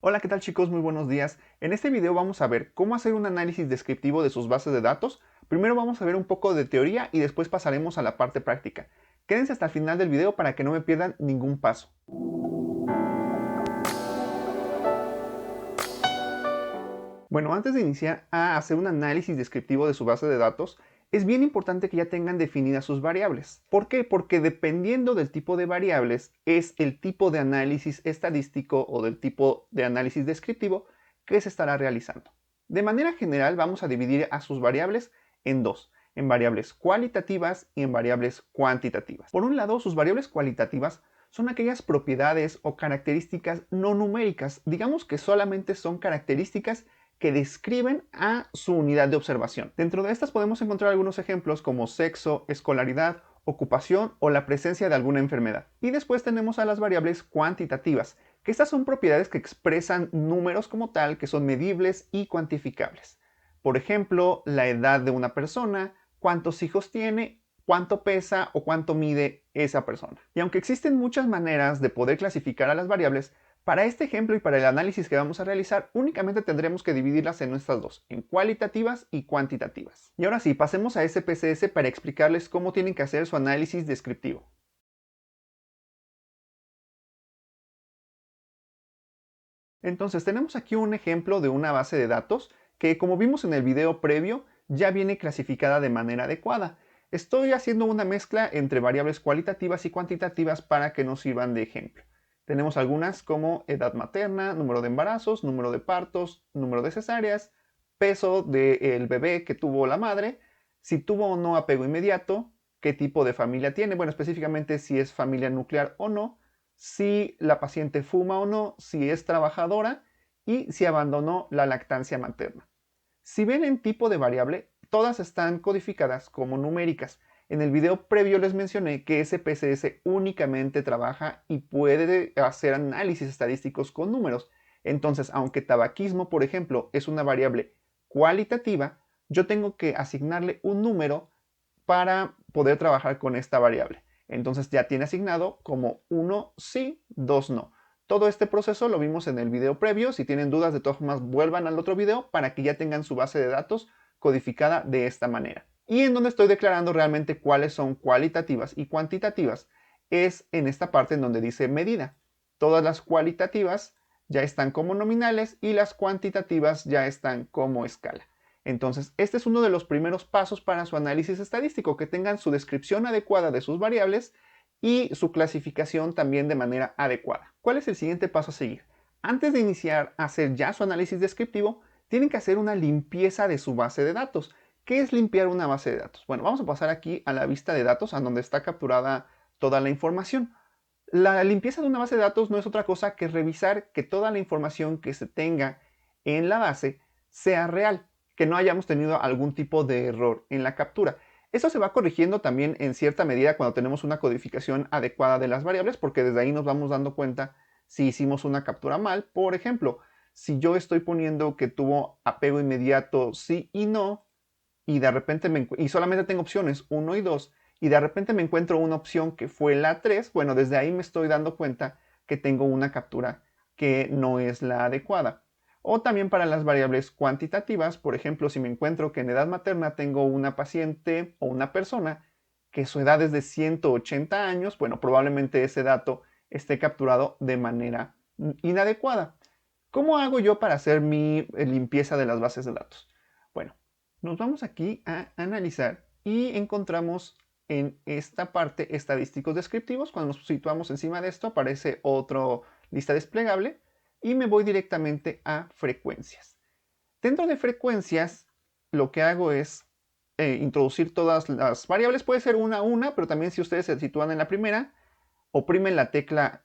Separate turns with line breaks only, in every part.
Hola, ¿qué tal chicos? Muy buenos días. En este video vamos a ver cómo hacer un análisis descriptivo de sus bases de datos. Primero vamos a ver un poco de teoría y después pasaremos a la parte práctica. Quédense hasta el final del video para que no me pierdan ningún paso. Bueno, antes de iniciar a hacer un análisis descriptivo de su base de datos, es bien importante que ya tengan definidas sus variables. ¿Por qué? Porque dependiendo del tipo de variables, es el tipo de análisis estadístico o del tipo de análisis descriptivo que se estará realizando. De manera general, vamos a dividir a sus variables en dos, en variables cualitativas y en variables cuantitativas. Por un lado, sus variables cualitativas son aquellas propiedades o características no numéricas, digamos que solamente son características que describen a su unidad de observación. Dentro de estas podemos encontrar algunos ejemplos como sexo, escolaridad, ocupación o la presencia de alguna enfermedad. Y después tenemos a las variables cuantitativas, que estas son propiedades que expresan números como tal, que son medibles y cuantificables. Por ejemplo, la edad de una persona, cuántos hijos tiene, cuánto pesa o cuánto mide esa persona. Y aunque existen muchas maneras de poder clasificar a las variables, para este ejemplo y para el análisis que vamos a realizar, únicamente tendremos que dividirlas en estas dos, en cualitativas y cuantitativas. Y ahora sí, pasemos a SPSS para explicarles cómo tienen que hacer su análisis descriptivo. Entonces, tenemos aquí un ejemplo de una base de datos que, como vimos en el video previo, ya viene clasificada de manera adecuada. Estoy haciendo una mezcla entre variables cualitativas y cuantitativas para que nos sirvan de ejemplo. Tenemos algunas como edad materna, número de embarazos, número de partos, número de cesáreas, peso del bebé que tuvo la madre, si tuvo o no apego inmediato, qué tipo de familia tiene, bueno, específicamente si es familia nuclear o no, si la paciente fuma o no, si es trabajadora y si abandonó la lactancia materna. Si ven en tipo de variable, todas están codificadas como numéricas. En el video previo les mencioné que SPSS únicamente trabaja y puede hacer análisis estadísticos con números. Entonces, aunque tabaquismo, por ejemplo, es una variable cualitativa, yo tengo que asignarle un número para poder trabajar con esta variable. Entonces ya tiene asignado como 1 sí, 2 no. Todo este proceso lo vimos en el video previo. Si tienen dudas, de todas formas, vuelvan al otro video para que ya tengan su base de datos codificada de esta manera. Y en donde estoy declarando realmente cuáles son cualitativas y cuantitativas es en esta parte en donde dice medida. Todas las cualitativas ya están como nominales y las cuantitativas ya están como escala. Entonces, este es uno de los primeros pasos para su análisis estadístico, que tengan su descripción adecuada de sus variables y su clasificación también de manera adecuada. ¿Cuál es el siguiente paso a seguir? Antes de iniciar a hacer ya su análisis descriptivo, tienen que hacer una limpieza de su base de datos. ¿Qué es limpiar una base de datos? Bueno, vamos a pasar aquí a la vista de datos, a donde está capturada toda la información. La limpieza de una base de datos no es otra cosa que revisar que toda la información que se tenga en la base sea real, que no hayamos tenido algún tipo de error en la captura. Esto se va corrigiendo también en cierta medida cuando tenemos una codificación adecuada de las variables, porque desde ahí nos vamos dando cuenta si hicimos una captura mal. Por ejemplo, si yo estoy poniendo que tuvo apego inmediato sí y no, y de repente y solamente tengo opciones 1 y 2, y de repente me encuentro una opción que fue la 3, bueno, desde ahí me estoy dando cuenta que tengo una captura que no es la adecuada. O también para las variables cuantitativas, por ejemplo, si me encuentro que en edad materna tengo una paciente o una persona que su edad es de 180 años, bueno, probablemente ese dato esté capturado de manera inadecuada. ¿Cómo hago yo para hacer mi limpieza de las bases de datos? Bueno, nos vamos aquí a analizar y encontramos en esta parte estadísticos descriptivos. Cuando nos situamos encima de esto aparece otra lista desplegable y me voy directamente a frecuencias. Dentro de frecuencias lo que hago es introducir todas las variables. Puede ser una a una, pero también si ustedes se sitúan en la primera, oprimen la tecla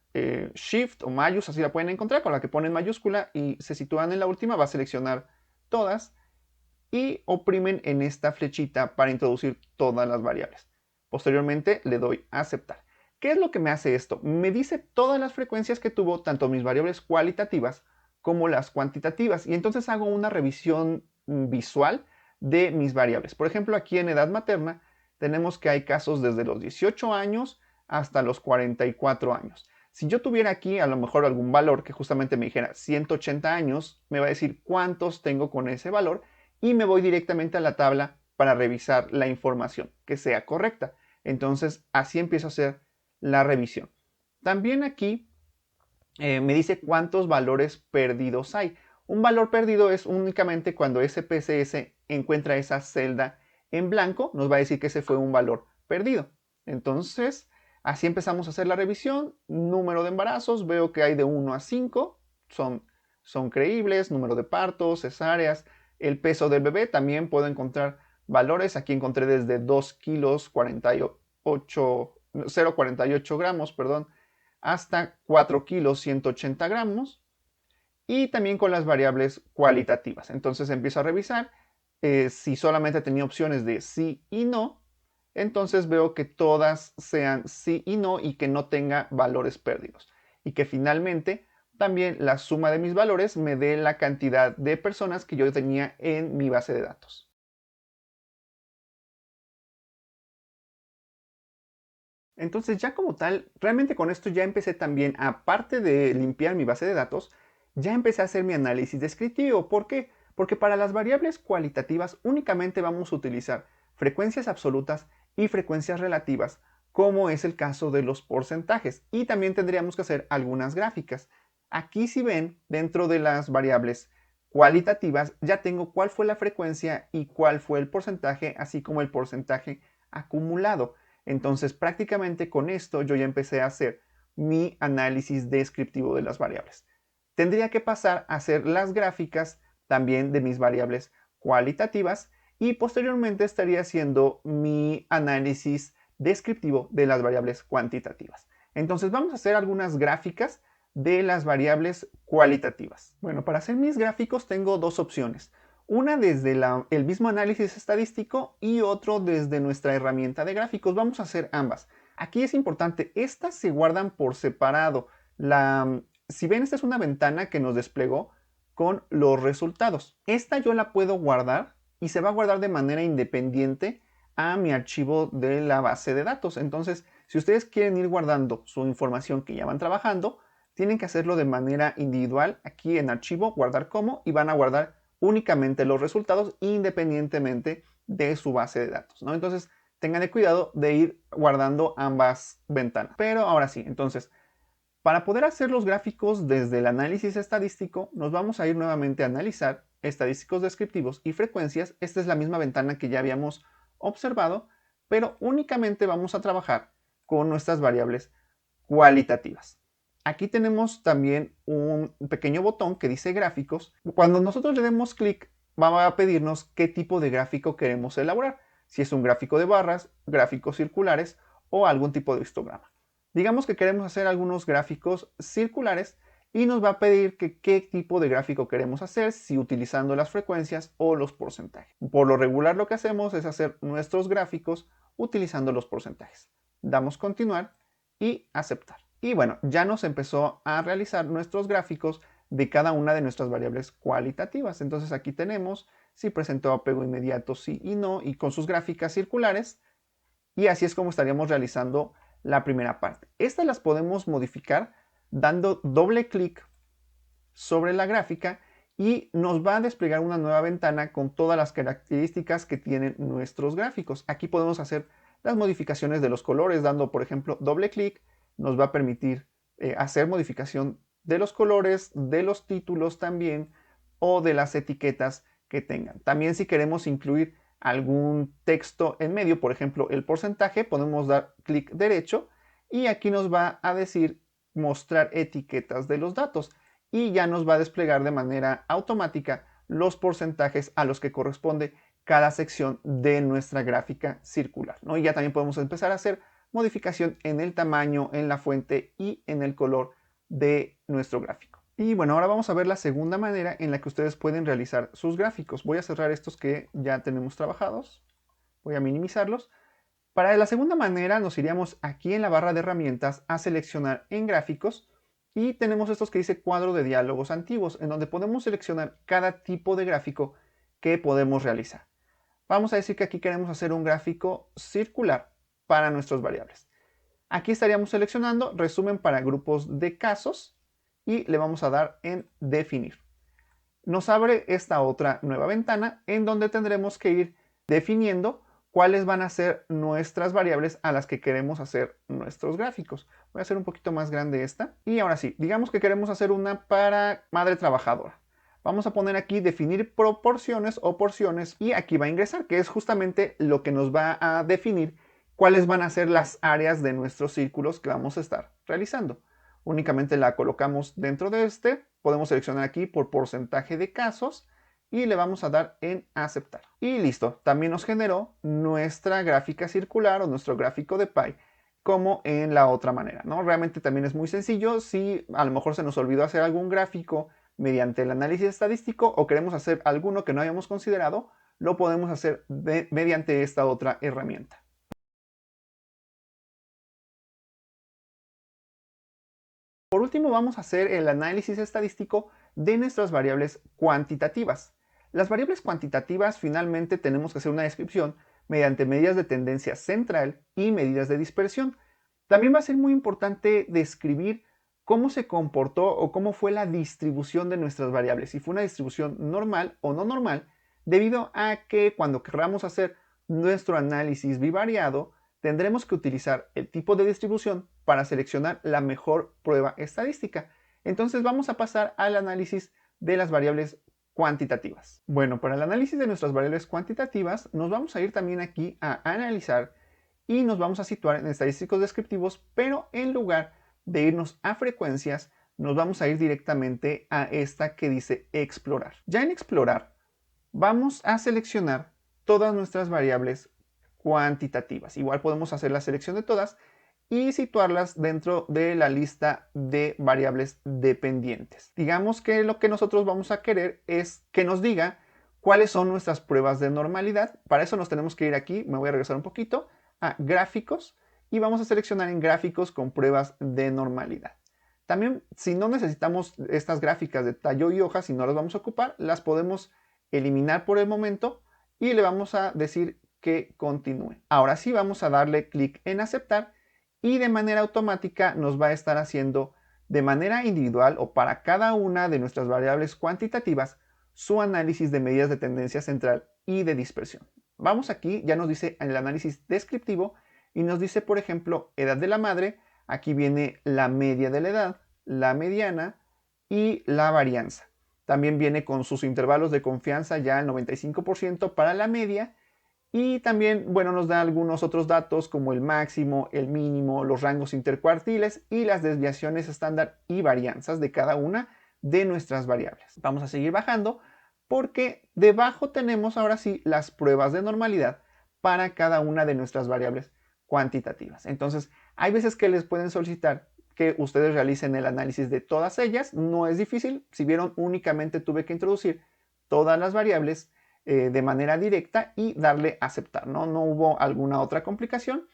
Shift o Mayús, así la pueden encontrar, con la que ponen mayúscula, y se sitúan en la última, va a seleccionar todas y oprimen en esta flechita para introducir todas las variables. Posteriormente le doy a aceptar. ¿Qué es lo que me hace esto? Me dice todas las frecuencias que tuvo, tanto mis variables cualitativas como las cuantitativas, y entonces hago una revisión visual de mis variables. Por ejemplo, aquí en edad materna tenemos que hay casos desde los 18 años hasta los 44 años. Si yo tuviera aquí a lo mejor algún valor que justamente me dijera 180 años, me va a decir cuántos tengo con ese valor y me voy directamente a la tabla para revisar la información que sea correcta. Entonces así empiezo a hacer la revisión. También aquí me dice cuántos valores perdidos hay. Un valor perdido es únicamente cuando SPSS encuentra esa celda en blanco, nos va a decir que ese fue un valor perdido. Entonces, así empezamos a hacer la revisión. Número de embarazos, veo que hay de 1 a 5, son creíbles. Número de partos, cesáreas. El peso del bebé, también puedo encontrar valores. Aquí encontré desde 2 kilos 48, 0,48 gramos, perdón, hasta 4 kilos 180 gramos, y también con las variables cualitativas. Entonces empiezo a revisar si solamente tenía opciones de sí y no, entonces veo que todas sean sí y no y que no tenga valores perdidos. Y que finalmente también la suma de mis valores me dé la cantidad de personas que yo tenía en mi base de datos. Entonces ya como tal, realmente con esto ya empecé también, aparte de limpiar mi base de datos, ya empecé a hacer mi análisis descriptivo. ¿Por qué? Porque para las variables cualitativas únicamente vamos a utilizar frecuencias absolutas y frecuencias relativas, como es el caso de los porcentajes. Y también tendríamos que hacer algunas gráficas. Aquí si ven, dentro de las variables cualitativas ya tengo cuál fue la frecuencia y cuál fue el porcentaje, así como el porcentaje acumulado. Entonces, prácticamente con esto yo ya empecé a hacer mi análisis descriptivo de las variables. Tendría que pasar a hacer las gráficas también de mis variables cualitativas y posteriormente estaría haciendo mi análisis descriptivo de las variables cuantitativas. Entonces, vamos a hacer algunas gráficas de las variables cualitativas. Bueno, para hacer mis gráficos tengo dos opciones. Una desde el mismo análisis estadístico y otro desde nuestra herramienta de gráficos. Vamos a hacer ambas. Aquí es importante, estas se guardan por separado. Si ven, esta es una ventana que nos desplegó con los resultados. Esta yo la puedo guardar y se va a guardar de manera independiente a mi archivo de la base de datos. Entonces, si ustedes quieren ir guardando su información que ya van trabajando, tienen que hacerlo de manera individual aquí en archivo, guardar como, y van a guardar únicamente los resultados independientemente de su base de datos, ¿no? Entonces, tengan el cuidado de ir guardando ambas ventanas. Pero ahora sí, entonces, para poder hacer los gráficos desde el análisis estadístico, nos vamos a ir nuevamente a analizar estadísticos descriptivos y frecuencias. Esta es la misma ventana que ya habíamos observado, pero únicamente vamos a trabajar con nuestras variables cualitativas. Aquí tenemos también un pequeño botón que dice gráficos. Cuando nosotros le demos clic, va a pedirnos qué tipo de gráfico queremos elaborar. Si es un gráfico de barras, gráficos circulares o algún tipo de histograma. Digamos que queremos hacer algunos gráficos circulares y nos va a pedir que qué tipo de gráfico queremos hacer, si utilizando las frecuencias o los porcentajes. Por lo regular lo que hacemos es hacer nuestros gráficos utilizando los porcentajes. Damos continuar y aceptar. Y bueno, ya nos empezó a realizar nuestros gráficos de cada una de nuestras variables cualitativas. Entonces aquí tenemos si presentó apego inmediato, sí y no, y con sus gráficas circulares. Y así es como estaríamos realizando la primera parte. Estas las podemos modificar dando doble clic sobre la gráfica y nos va a desplegar una nueva ventana con todas las características que tienen nuestros gráficos. Aquí podemos hacer las modificaciones de los colores dando, por ejemplo, doble clic. Nos va a permitir hacer modificación de los colores, de los títulos también o de las etiquetas que tengan. También si queremos incluir algún texto en medio, por ejemplo, el porcentaje, podemos dar clic derecho y aquí nos va a decir mostrar etiquetas de los datos y ya nos va a desplegar de manera automática los porcentajes a los que corresponde cada sección de nuestra gráfica circular, ¿no? Y ya también podemos empezar a hacer modificación en el tamaño, en la fuente y en el color de nuestro gráfico. Y bueno, ahora vamos a ver la segunda manera en la que ustedes pueden realizar sus gráficos. Voy a cerrar estos que ya tenemos trabajados. Voy a minimizarlos. Para la segunda manera nos iríamos aquí en la barra de herramientas a seleccionar en gráficos y tenemos estos que dice cuadro de diálogos antiguos, en donde podemos seleccionar cada tipo de gráfico que podemos realizar. Vamos a decir que aquí queremos hacer un gráfico circular para nuestras variables. Aquí estaríamos seleccionando resumen para grupos de casos y le vamos a dar en definir. Nos abre esta otra nueva ventana en donde tendremos que ir definiendo cuáles van a ser nuestras variables a las que queremos hacer nuestros gráficos. Voy a hacer un poquito más grande esta. Y ahora sí, digamos que queremos hacer una para madre trabajadora. Vamos a poner aquí definir proporciones o porciones y aquí va a ingresar, que es justamente lo que nos va a definir cuáles van a ser las áreas de nuestros círculos que vamos a estar realizando. Únicamente la colocamos dentro de este, podemos seleccionar aquí por porcentaje de casos y le vamos a dar en aceptar. Y listo, también nos generó nuestra gráfica circular o nuestro gráfico de pie como en la otra manera, ¿no? Realmente también es muy sencillo. Si a lo mejor se nos olvidó hacer algún gráfico mediante el análisis estadístico o queremos hacer alguno que no hayamos considerado, lo podemos hacer mediante esta otra herramienta. Por último, vamos a hacer el análisis estadístico de nuestras variables cuantitativas. Las variables cuantitativas finalmente tenemos que hacer una descripción mediante medidas de tendencia central y medidas de dispersión. También va a ser muy importante describir cómo se comportó o cómo fue la distribución de nuestras variables, si fue una distribución normal o no normal, debido a que cuando queramos hacer nuestro análisis bivariado, tendremos que utilizar el tipo de distribución para seleccionar la mejor prueba estadística. Entonces vamos a pasar al análisis de las variables cuantitativas. Bueno, para el análisis de nuestras variables cuantitativas nos vamos a ir también aquí a analizar y nos vamos a situar en estadísticos descriptivos, pero en lugar de irnos a frecuencias, nos vamos a ir directamente a esta que dice explorar. Ya en explorar vamos a seleccionar todas nuestras variables cuantitativas. Igual podemos hacer la selección de todas y situarlas dentro de la lista de variables dependientes. Digamos que lo que nosotros vamos a querer es que nos diga cuáles son nuestras pruebas de normalidad. Para eso nos tenemos que ir aquí, me voy a regresar un poquito, a gráficos y vamos a seleccionar en gráficos con pruebas de normalidad. También, si no necesitamos estas gráficas de tallo y hoja, si no las vamos a ocupar, las podemos eliminar por el momento y le vamos a decir que continúe. Ahora sí vamos a darle clic en aceptar y de manera automática nos va a estar haciendo de manera individual o para cada una de nuestras variables cuantitativas su análisis de medidas de tendencia central y de dispersión. Vamos aquí, ya nos dice el análisis descriptivo y nos dice, por ejemplo, edad de la madre. Aquí viene la media de la edad, la mediana y la varianza. También viene con sus intervalos de confianza ya el 95% para la media. Y también, bueno, nos da algunos otros datos como el máximo, el mínimo, los rangos intercuartiles y las desviaciones estándar y varianzas de cada una de nuestras variables. Vamos a seguir bajando porque debajo tenemos ahora sí las pruebas de normalidad para cada una de nuestras variables cuantitativas. Entonces, hay veces que les pueden solicitar que ustedes realicen el análisis de todas ellas. No es difícil. Si vieron, únicamente tuve que introducir todas las variables de manera directa y darle aceptar, ¿no? No hubo alguna otra complicación.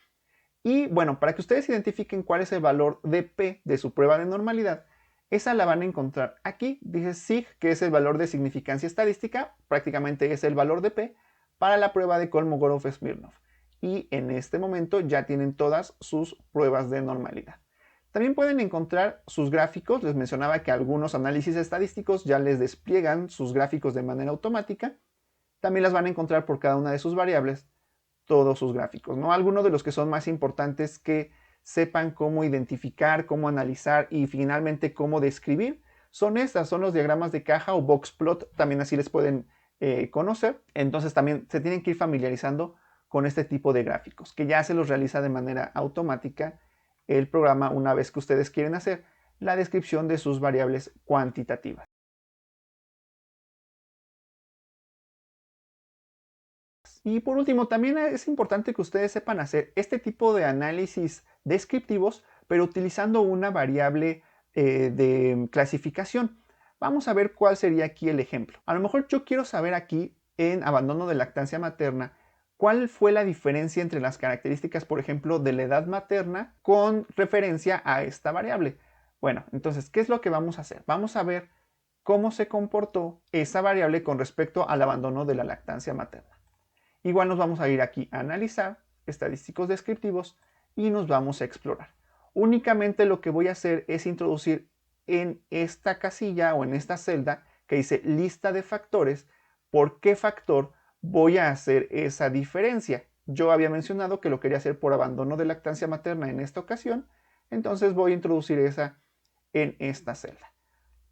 Y bueno, para que ustedes identifiquen cuál es el valor de P de su prueba de normalidad, esa la van a encontrar aquí. Dice SIG, que es el valor de significancia estadística, prácticamente es el valor de P para la prueba de Kolmogorov-Smirnov. Y en este momento ya tienen todas sus pruebas de normalidad. También pueden encontrar sus gráficos. Les mencionaba que algunos análisis estadísticos ya les despliegan sus gráficos de manera automática. También las van a encontrar por cada una de sus variables, todos sus gráficos, ¿no? Algunos de los que son más importantes que sepan cómo identificar, cómo analizar y finalmente cómo describir son estas, son los diagramas de caja o box plot, también así les pueden conocer. Entonces también se tienen que ir familiarizando con este tipo de gráficos, que ya se los realiza de manera automática el programa una vez que ustedes quieren hacer la descripción de sus variables cuantitativas. Y por último, también es importante que ustedes sepan hacer este tipo de análisis descriptivos, pero utilizando una variable de clasificación. Vamos a ver cuál sería aquí el ejemplo. A lo mejor yo quiero saber aquí, en abandono de lactancia materna, cuál fue la diferencia entre las características, por ejemplo, de la edad materna con referencia a esta variable. Bueno, entonces, ¿qué es lo que vamos a hacer? Vamos a ver cómo se comportó esa variable con respecto al abandono de la lactancia materna. Igual nos vamos a ir aquí a analizar, estadísticos descriptivos, y nos vamos a explorar. Únicamente lo que voy a hacer es introducir en esta casilla o en esta celda que dice lista de factores, por qué factor voy a hacer esa diferencia. Yo había mencionado que lo quería hacer por abandono de lactancia materna en esta ocasión, entonces voy a introducir esa en esta celda.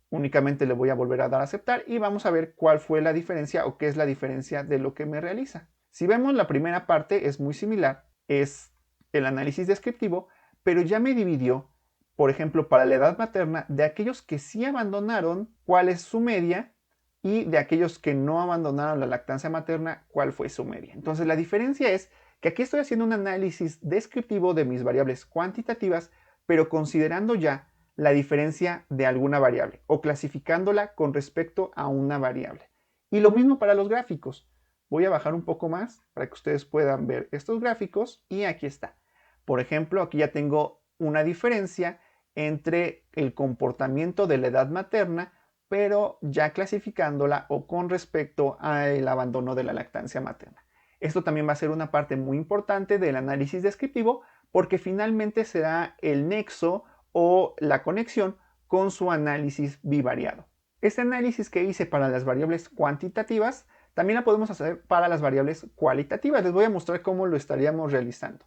Únicamente le voy a volver a dar a aceptar y vamos a ver cuál fue la diferencia o qué es la diferencia de lo que me realiza. Si vemos, la primera parte es muy similar, es el análisis descriptivo, pero ya me dividió, por ejemplo, para la edad materna, de aquellos que sí abandonaron, cuál es su media, y de aquellos que no abandonaron la lactancia materna, cuál fue su media. Entonces la diferencia es que aquí estoy haciendo un análisis descriptivo de mis variables cuantitativas, pero considerando ya la diferencia de alguna variable o clasificándola con respecto a una variable. Y lo mismo para los gráficos. Voy a bajar un poco más para que ustedes puedan ver estos gráficos y aquí está. Por ejemplo, aquí ya tengo una diferencia entre el comportamiento de la edad materna, pero ya clasificándola o con respecto al abandono de la lactancia materna. Esto también va a ser una parte muy importante del análisis descriptivo porque finalmente será el nexo o la conexión con su análisis bivariado. Este análisis que hice para las variables cuantitativas también la podemos hacer para las variables cualitativas. Les voy a mostrar cómo lo estaríamos realizando.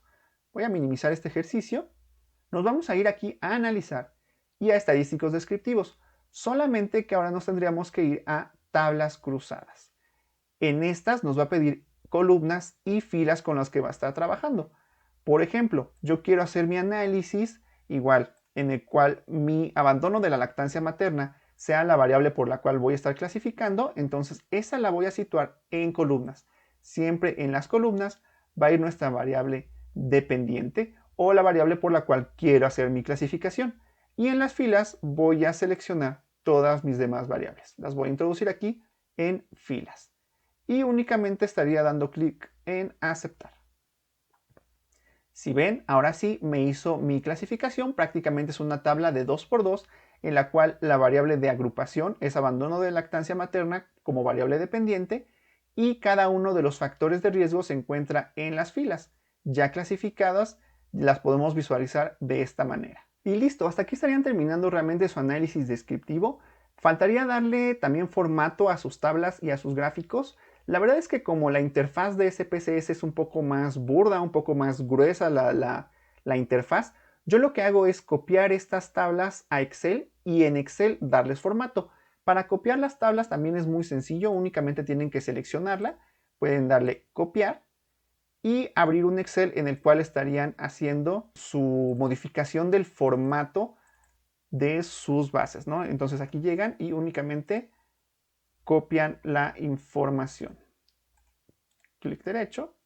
Voy a minimizar este ejercicio. Nos vamos a ir aquí a analizar y a estadísticos descriptivos. Solamente que ahora nos tendríamos que ir a tablas cruzadas. En estas nos va a pedir columnas y filas con las que va a estar trabajando. Por ejemplo, yo quiero hacer mi análisis igual, en el cual mi abandono de la lactancia materna sea la variable por la cual voy a estar clasificando, entonces esa la voy a situar en columnas. Siempre en las columnas va a ir nuestra variable dependiente o la variable por la cual quiero hacer mi clasificación. Y en las filas voy a seleccionar todas mis demás variables. Las voy a introducir aquí en filas. Y únicamente estaría dando clic en aceptar. Si ven, ahora sí me hizo mi clasificación, prácticamente es una tabla de 2x2 en la cual la variable de agrupación es abandono de lactancia materna como variable dependiente y cada uno de los factores de riesgo se encuentra en las filas. Ya clasificadas, las podemos visualizar de esta manera. Y listo, hasta aquí estarían terminando realmente su análisis descriptivo. Faltaría darle también formato a sus tablas y a sus gráficos. La verdad es que como la interfaz de SPSS es un poco más burda, un poco más gruesa la interfaz, yo lo que hago es copiar estas tablas a Excel y en Excel darles formato. Para copiar las tablas también es muy sencillo, únicamente tienen que seleccionarla, pueden darle copiar y abrir un Excel en el cual estarían haciendo su modificación del formato de sus bases, ¿no? Entonces aquí llegan y únicamente copian la información. Clic derecho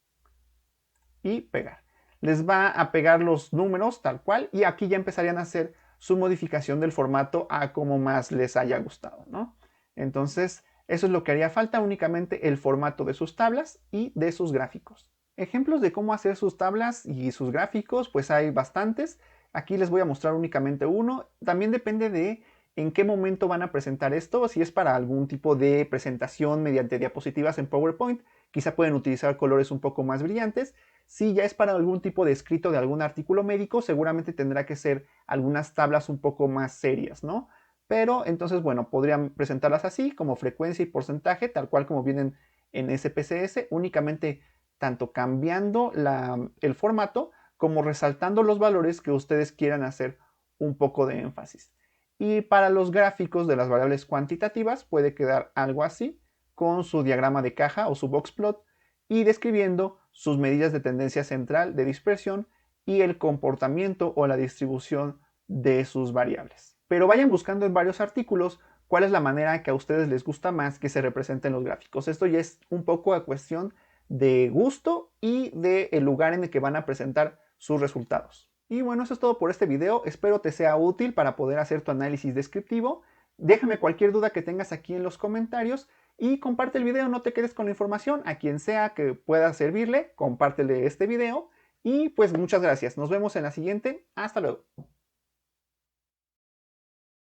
y pegar. Les va a pegar los números tal cual y aquí ya empezarían a hacer su modificación del formato a como más les haya gustado, ¿no? Entonces, eso es lo que haría falta, únicamente el formato de sus tablas y de sus gráficos. Ejemplos de cómo hacer sus tablas y sus gráficos, pues hay bastantes. Aquí les voy a mostrar únicamente uno. También depende de en qué momento van a presentar esto, si es para algún tipo de presentación mediante diapositivas en PowerPoint, quizá pueden utilizar colores un poco más brillantes. Si ya es para algún tipo de escrito de algún artículo médico, seguramente tendrá que ser algunas tablas un poco más serias, ¿no? Pero entonces, bueno, podrían presentarlas así, como frecuencia y porcentaje, tal cual como vienen en SPSS, únicamente tanto cambiando el formato como resaltando los valores que ustedes quieran hacer un poco de énfasis. Y para los gráficos de las variables cuantitativas puede quedar algo así, con su diagrama de caja o su boxplot y describiendo sus medidas de tendencia central de dispersión y el comportamiento o la distribución de sus variables. Pero vayan buscando en varios artículos cuál es la manera que a ustedes les gusta más que se representen los gráficos. Esto ya es un poco a cuestión de gusto y del lugar en el que van a presentar sus resultados. Y bueno, eso es todo por este video. Espero te sea útil para poder hacer tu análisis descriptivo. Déjame cualquier duda que tengas aquí en los comentarios y comparte el video, no te quedes con la información. A quien sea que pueda servirle, compártele este video. Y pues muchas gracias. Nos vemos en la siguiente. Hasta luego.